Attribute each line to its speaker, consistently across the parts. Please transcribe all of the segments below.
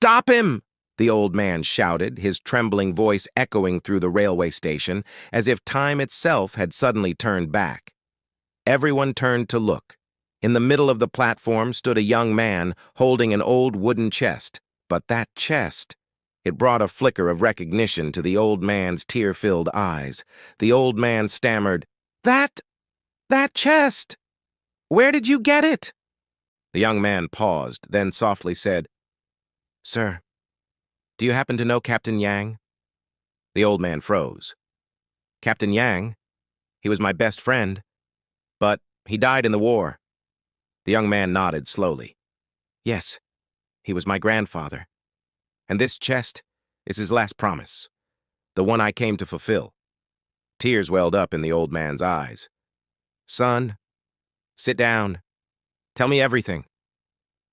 Speaker 1: "Stop him!" the old man shouted, his trembling voice echoing through the railway station, as if time itself had suddenly turned back. Everyone turned to look. In the middle of the platform stood a young man holding an old wooden chest. But that chest, it brought a flicker of recognition to the old man's tear-filled eyes. The old man stammered, That chest! Where did you get it?" The young man paused, then softly said, "Sir, do you happen to know Captain Yang?" The old man froze. "Captain Yang? He was my best friend, but he died in the war." The young man nodded slowly. "Yes, he was my grandfather. And this chest is his last promise, the one I came to fulfill." Tears welled up in the old man's eyes. "Son, sit down. Tell me everything."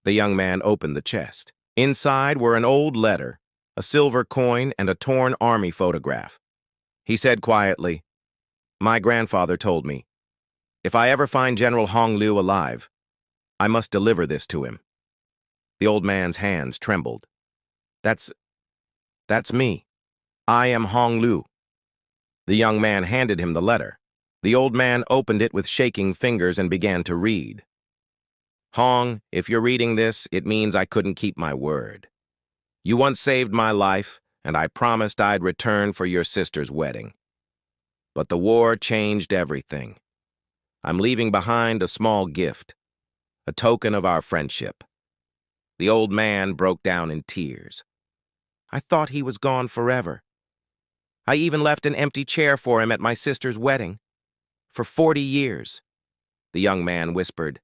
Speaker 1: The young man opened the chest. Inside were an old letter, a silver coin, and a torn army photograph. He said quietly, "My grandfather told me, if I ever find General Hong Liu alive, I must deliver this to him." The old man's hands trembled. That's me. I am Hong Liu." The young man handed him the letter. The old man opened it with shaking fingers and began to read. "Hong, if you're reading this, it means I couldn't keep my word. You once saved my life, and I promised I'd return for your sister's wedding. But the war changed everything. I'm leaving behind a small gift, a token of our friendship." The old man broke down in tears. "I thought he was gone forever. I even left an empty chair for him at my sister's wedding. For 40 years. The young man whispered.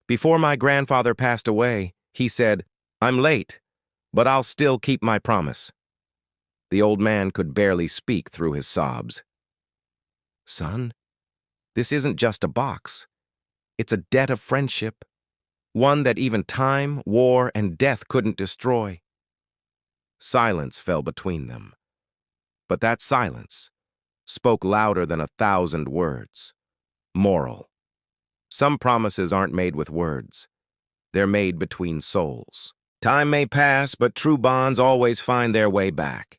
Speaker 1: "Before my grandfather passed away, he said, 'I'm late, but I'll still keep my promise.'" The old man could barely speak through his sobs. "Son, this isn't just a box. It's a debt of friendship, one that even time, war, and death couldn't destroy." Silence fell between them. But that silence spoke louder than 1,000 words. Moral. Some promises aren't made with words. They're made between souls. Time may pass, but true bonds always find their way back.